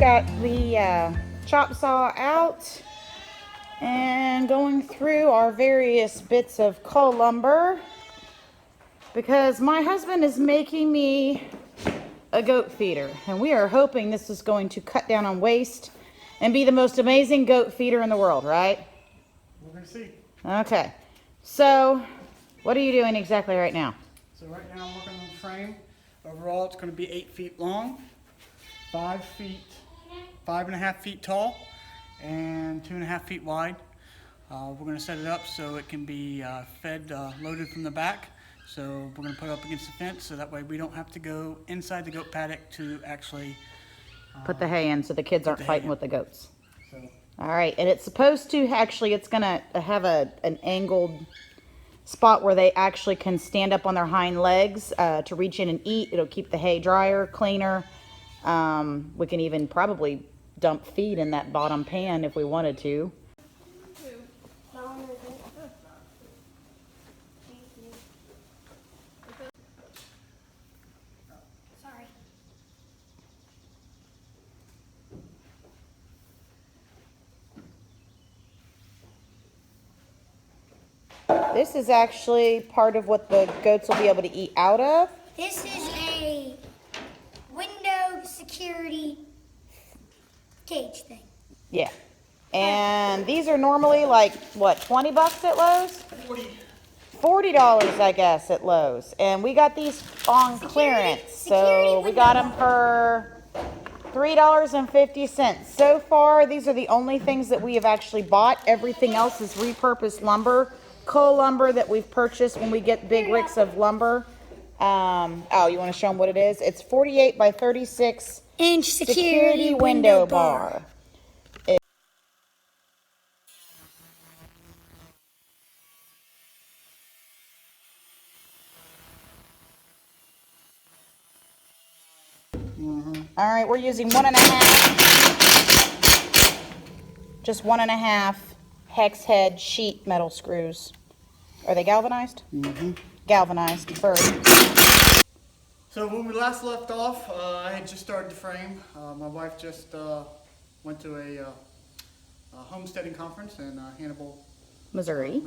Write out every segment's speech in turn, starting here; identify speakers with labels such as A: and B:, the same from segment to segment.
A: got the chop saw out and going through our various bits of coal lumber because my husband is making me a goat feeder, and we are hoping this is going to cut down on waste and be the most amazing goat feeder in the world, right?
B: We're going to see.
A: Okay, so what are you doing exactly right now?
B: So right now I'm working on the frame. Overall it's going to be 8 feet long, 5.5 feet tall, and 2.5 feet wide. We're going to set it up so it can be loaded from the back. So we're going to put it up against the fence so that way we don't have to go inside the goat paddock to actually
A: put the hay in so the kids aren't fighting with the goats.
B: So.
A: All right, and it's supposed to actually, it's going to have an angled spot where they actually can stand up on their hind legs to reach in and eat. It'll keep the hay drier, cleaner. We can even probably dump feed in that bottom pan if we wanted to. This is actually part of what the goats will be able to eat out of.
C: This is a window security cage thing.
A: Yeah. And these are normally like, what, 20 bucks at Lowe's? $40, I guess, at Lowe's. And we got these on clearance. So we got them for $3.50. So far, these are the only things that we have actually bought. Everything else is repurposed lumber. Coal lumber that we've purchased when we get big ricks of lumber. Oh, you want to show them what it is? It's 48 by 36
C: inch security
A: window bar. All right, we're using 1.5, just 1.5 hex head sheet metal screws. Are they galvanized?
B: Mm-hmm.
A: Galvanized first.
B: So when we last left off, I had just started the frame. My wife just went to a homesteading conference in Hannibal,
A: Missouri.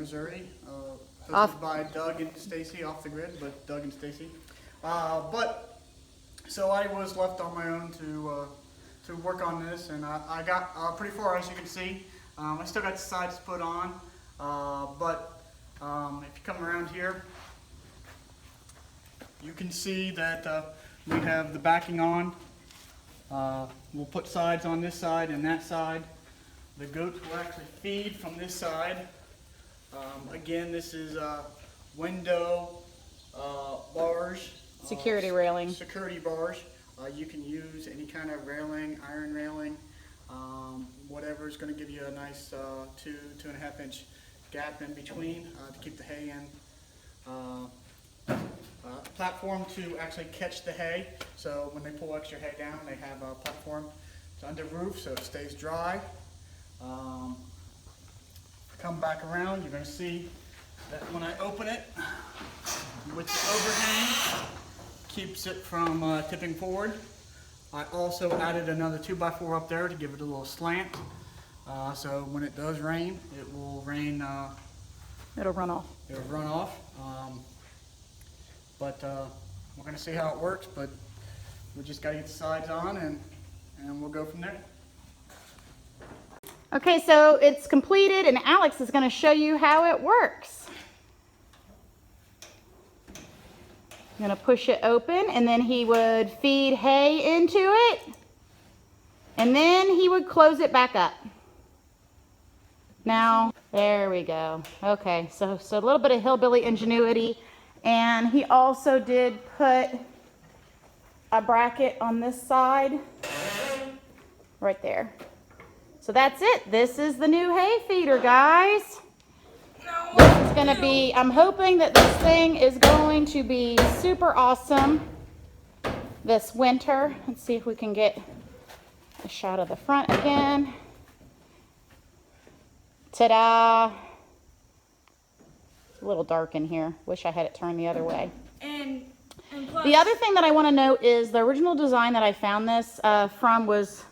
B: Hosted by Doug and Stacy, off the grid, but Doug and Stacy. So I was left on my own to work on this, and I got pretty far, as you can see. I still got the sides to put on, but if you come around here, you can see that we have the backing on. We'll put sides on this side and that side. The goats will actually feed from this side. Again, this is window bars.
A: Security railing.
B: Security bars. You can use any kind of railing, iron railing, whatever is going to give you a nice 2.5 inch gap in between to keep the hay in. Platform to actually catch the hay, so when they pull extra hay down, they have a platform under roof so it stays dry. Come back around, you're going to see that when I open it, with the overhang, keeps it from tipping forward. I also added another 2x4 up there to give it a little slant, so when it does rain, it will rain.
A: It'll run off.
B: It'll run off. But we're going to see how it works, but we just got to get the sides on and we'll go from there.
A: Okay, so it's completed and Alex is going to show you how it works. I'm going to push it open and then he would feed hay into it and then he would close it back up. Now, there we go. Okay, so a little bit of hillbilly ingenuity. And he also did put a bracket on this side, right there. So that's it. This is the new hay feeder, guys. This is going to be, I'm hoping that this thing is going to be super awesome this winter. Let's see if we can get a shot of the front again. Ta-da! A little dark in here. Wish I had it turned the other way.
C: And plus,
A: the other thing that I want to note is the original design that I found this from was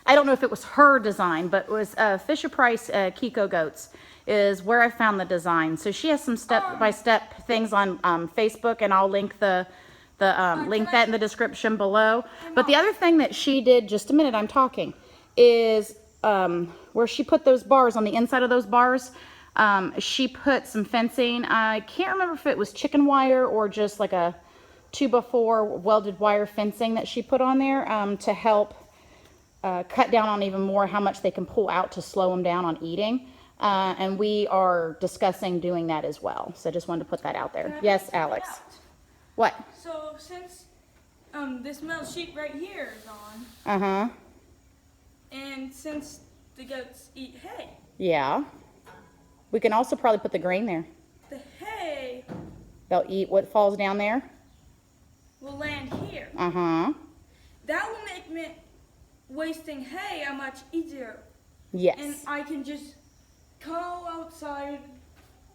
A: I don't know if it was her design, but it was Fisher Price Kiko goats is where I found the design. So she has some step-by-step things on Facebook, and I'll link link that in the description below. But the other thing that she did, just a minute, I'm talking, is where she put those bars on the inside of those bars. She put some fencing. I can't remember if it was chicken wire or just like a 2x4 welded wire fencing that she put on there to help cut down on even more how much they can pull out to slow them down on eating. And we are discussing doing that as well. So I just wanted to put that out there. Yes, Alex. What?
D: So since this metal sheet right here is on,
A: Uh-huh.
D: and since the goats eat hay,
A: Yeah. We can also probably put the grain there.
D: the hay
A: They'll eat what falls down there.
D: will land here.
A: Uh-huh.
D: That will make me wasting hay a much easier.
A: Yes.
D: And I can just go outside,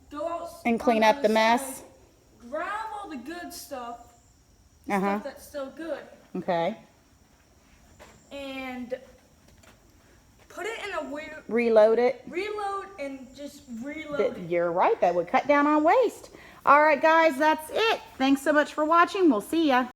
D: go out
A: And clean up the mess.
D: grab all the good stuff,
A: Uh-huh.
D: stuff that's still good,
A: Okay.
D: and put it in a weird,
A: Reload it.
D: reload and just reload it.
A: You're right. That would cut down on waste. All right, guys, that's it. Thanks so much for watching. We'll see ya.